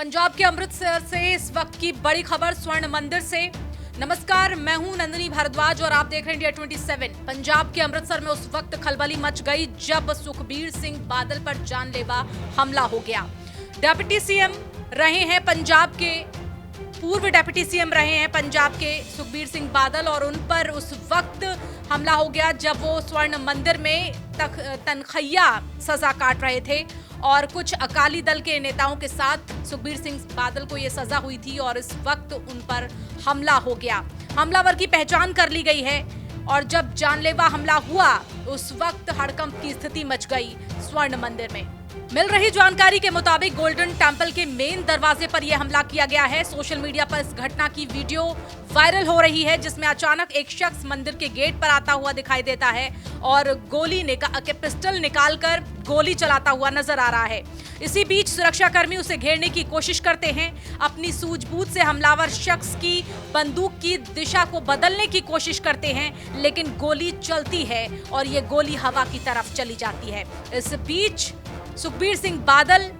पंजाब के अमृतसर से इस वक्त की बड़ी खबर स्वर्ण मंदिर से। नमस्कार, मैं हूं नंदिनी भारद्वाज और आप देख रहे हैं इंडिया 27। पंजाब के अमृतसर में उस वक्त खलबली मच गई जब सुखबीर सिंह बादल पर जानलेवा हमला हो गया। डिप्टी सीएम रहे हैं पंजाब के, पूर्व डिप्टी सीएम रहे हैं पंजाब के सुखबीर सिंह बादल और उन पर उस वक्त हमला हो गया जब वो स्वर्ण मंदिर में तनखैया सजा काट रहे थे और कुछ अकाली दल के नेताओं के साथ सुखबीर सिंह बादल को ये सजा हुई थी और इस वक्त उन पर हमला हो गया। हमलावर की पहचान कर ली गई है और जब जानलेवा हमला हुआ उस वक्त हड़कंप की स्थिति मच गई स्वर्ण मंदिर में। मिल रही जानकारी के मुताबिक गोल्डन टेंपल के मेन दरवाजे पर यह हमला किया गया है। सोशल मीडिया पर इस घटना की वीडियो वायरल हो रही है जिसमें अचानक एक शख्स मंदिर के गेट पर आता हुआ दिखाई देता है और पिस्टल निकालकर गोली चलाता हुआ नजर आ रहा है। इसी बीच सुरक्षाकर्मी उसे घेरने की कोशिश करते हैं। अपनी सूझबूझ से हमलावर शख्स की बंदूक की दिशा को बदलने की कोशिश करते हैं, लेकिन गोली चलती है और ये गोली हवा की तरफ चली जाती है। इस बीच सुखबीर सिंह बादल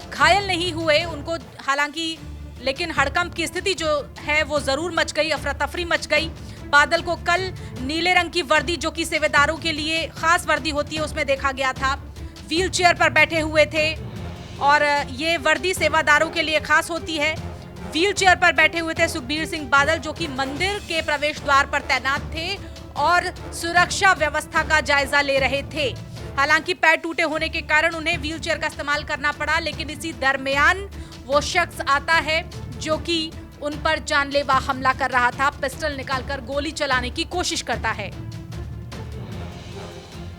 घायल नहीं हुए उनको, हालांकि लेकिन हड़कंप की स्थिति जो है वो जरूर मच गई, अफरा तफरी मच गई। बादल को कल नीले रंग की वर्दी, जो कि सेवेदारों के लिए खास वर्दी होती है, उसमें देखा गया था। व्हील चेयर पर बैठे हुए थे और ये वर्दी सेवादारों के लिए खास होती है। व्हील चेयर पर बैठे हुए थे सुखबीर सिंह बादल, जो कि मंदिर के प्रवेश द्वार पर तैनात थे और सुरक्षा व्यवस्था का जायजा ले रहे थे। हालांकि पैर टूटे होने के कारण उन्हें व्हील चेयर का इस्तेमाल करना पड़ा, लेकिन इसी दरमियान वो शख्स आता है जो कि उन पर जानलेवा हमला कर रहा था। पिस्टल निकालकर गोली चलाने की कोशिश करता है।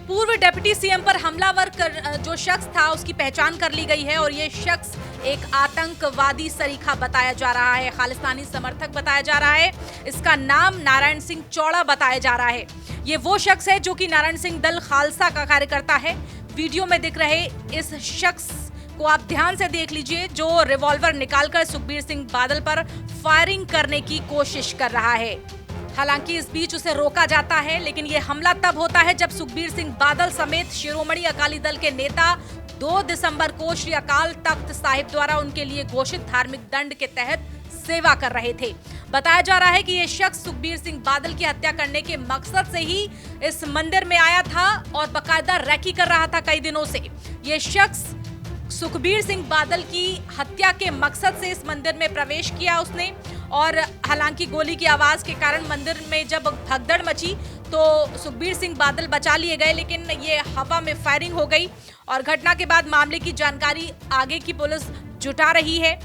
पूर्व डिप्टी सीएम पर हमलावर जो शख्स था उसकी पहचान कर ली गई है और ये शख्स एक आतंकवादी सरीखा बताया जा रहा है, खालिस्तानी समर्थक बताया जा रहा है। इसका नाम नारायण सिंह चौड़ा बताया जा रहा है। ये वो शख्स है जो कि नारायण सिंह दल खालसा का कार्यकर्ता है। वीडियो में दिख रहे इस शख्स को आप ध्यान से देख लीजिए, जो रिवॉल्वर निकालकर सुखबीर सिंह बादल पर फायरिंग करने की कोशिश कर रहा है। हालांकि इस बीच उसे रोका जाता है, लेकिन यह हमला तब होता है जब सुखबीर सिंह बादल समेत शिरोमणि अकाली दल के नेता 2 दिसंबर को श्री अकाल तख्त साहिब द्वारा उनके लिए घोषित धार्मिक दंड के तहत सेवा कर रहे थे। बताया जा रहा है कि यह शख्स सुखबीर सिंह बादल की हत्या करने के मकसद से ही इस मंदिर में आया था और बाकायदा रैकी कर रहा था कई दिनों से। यह शख्स सुखबीर सिंह बादल की हत्या के मकसद से इस मंदिर में प्रवेश किया उसने, और हालांकि गोली की आवाज के कारण मंदिर में जब भगदड़ मची तो सुखबीर सिंह बादल बचा लिए गए, लेकिन ये हवा में फायरिंग हो गई और घटना के बाद मामले की जानकारी आगे की पुलिस जुटा रही है।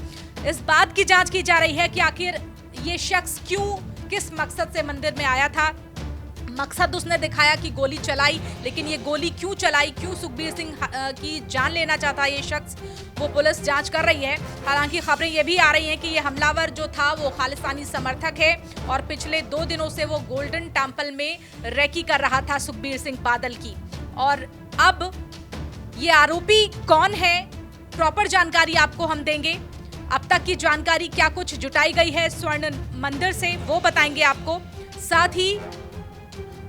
इस बात की जांच की जा रही है कि आखिर ये शख्स किस मकसद से मंदिर में आया था। मकसद उसने दिखाया कि गोली चलाई, लेकिन ये गोली क्यों चलाई, क्यों सुखबीर सिंह की जान लेना चाहता ये शख्स, वो पुलिस जांच कर रही है। हालांकि खबरें ये भी आ रही हैं कि ये हमलावर जो था वो खालिस्तानी समर्थक है और पिछले 2 दिनों से वो गोल्डन टेंपल में रैकी कर रहा था सुखबीर सिंह बादल की। और अब ये आरोपी कौन है, प्रॉपर जानकारी आपको हम देंगे। अब तक की जानकारी क्या कुछ जुटाई गई है स्वर्ण मंदिर से वो बताएंगे आपको। साथ ही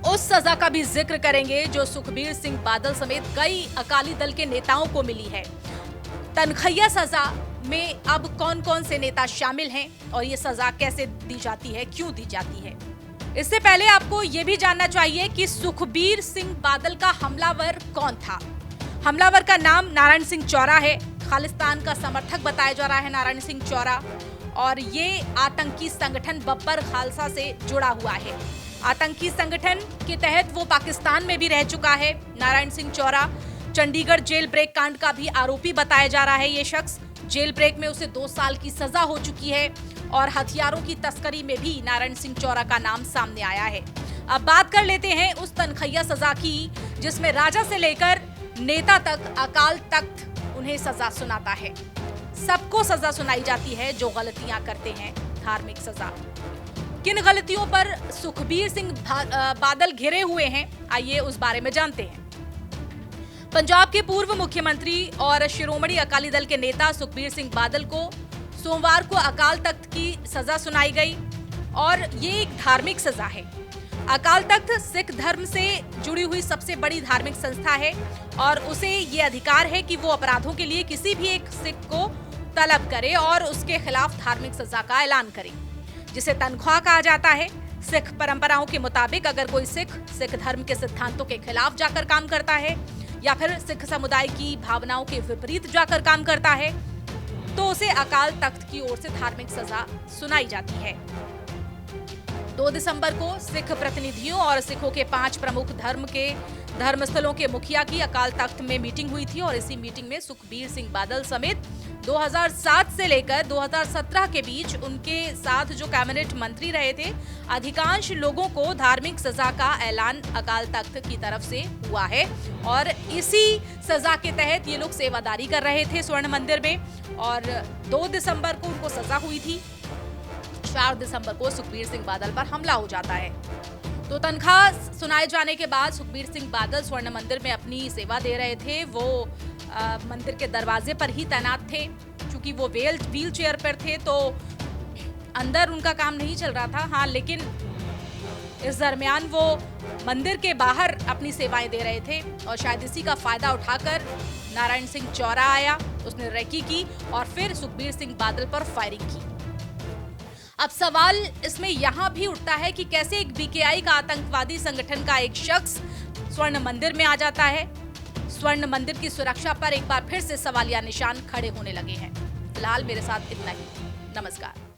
उस सजा का भी जिक्र करेंगे जो सुखबीर सिंह बादल समेत कई अकाली दल के नेताओं को मिली है। तनखैया सजा में अब कौन कौन से नेता शामिल हैं और ये सजा कैसे दी जाती है, क्यों दी जाती है। इससे पहले आपको ये भी जानना चाहिए कि सुखबीर सिंह बादल का हमलावर कौन था। हमलावर का नाम नारायण सिंह चौड़ा है। खालिस्तान का समर्थक बताया जा रहा है नारायण सिंह चौड़ा, और ये आतंकी संगठन बब्बर खालसा से जुड़ा हुआ है। आतंकी संगठन के तहत वो पाकिस्तान में भी रह चुका है। नारायण सिंह चौड़ा चंडीगढ़ जेल ब्रेक कांड का भी आरोपी बताया जा रहा है। ये शख्स जेल ब्रेक में उसे 2 साल की सजा हो चुकी है और हथियारों की तस्करी में भी नारायण सिंह चौड़ा का नाम सामने आया है। अब बात कर लेते हैं उस तनखैया सजा की जिसमें राजा से लेकर नेता तक अकाल तख्त उन्हें सजा सुनाता है। सबको सजा सुनाई जाती है जो गलतियां करते हैं, धार्मिक सजा। किन गलतियों पर सुखबीर सिंह बादल घिरे हुए हैं, आइए उस बारे में जानते हैं। पंजाब के पूर्व मुख्यमंत्री और शिरोमणि अकाली दल के नेता सुखबीर सिंह बादल को सोमवार को अकाल तख्त की सजा सुनाई गई और ये एक धार्मिक सजा है। अकाल तख्त सिख धर्म से जुड़ी हुई सबसे बड़ी धार्मिक संस्था है और उसे ये अधिकार है कि वो अपराधों के लिए किसी भी एक सिख को तलब करे और उसके खिलाफ धार्मिक सजा का ऐलान करे, जिसे तनख्वाह कहा जाता है। सिख परंपराओं के मुताबिक अगर कोई सिख धर्म के सिद्धांतों के खिलाफ जाकर काम करता है या फिर सिख समुदाय की भावनाओं के विपरीत जाकर काम करता है तो उसे अकाल तख्त की ओर से धार्मिक सजा सुनाई जाती है। 2 दिसंबर को सिख प्रतिनिधियों और सिखों के 5 प्रमुख धर्मस्थलों के मुखिया की अकाल तख्त में मीटिंग हुई थी और इसी मीटिंग में सुखबीर सिंह बादल समेत 2007 से लेकर 2017 के बीच उनके साथ जो कैबिनेट मंत्री रहे थे, अधिकांश लोगों को धार्मिक सजा का ऐलान अकाल तख्त की तरफ से हुआ है और इसी सजा के तहत ये लोग सेवादारी कर रहे थे स्वर्ण मंदिर में और 2 दिसंबर को उनको सजा हुई थी। 4 दिसंबर को सुखबीर सिंह बादल पर हमला हो जाता है। तो तनख्वाह सुनाए जाने के बाद सुखबीर सिंह बादल स्वर्ण मंदिर में अपनी सेवा दे रहे थे। वो मंदिर के दरवाजे पर ही तैनात थे। क्योंकि वो व्हील चेयर पर थे तो अंदर उनका काम नहीं चल रहा था। हाँ, लेकिन इस दरमियान वो मंदिर के बाहर अपनी सेवाएं दे रहे थे और शायद इसी का फायदा उठाकर नारायण सिंह चौरा आया, उसने रेकी की और फिर सुखबीर सिंह बादल पर फायरिंग की। अब सवाल इसमें यहां भी उठता है कि कैसे एक बीकेआई का आतंकवादी संगठन का एक शख्स स्वर्ण मंदिर में आ जाता है। स्वर्ण मंदिर की सुरक्षा पर एक बार फिर से सवालिया निशान खड़े होने लगे हैं। फिलहाल मेरे साथ इतना ही। नमस्कार।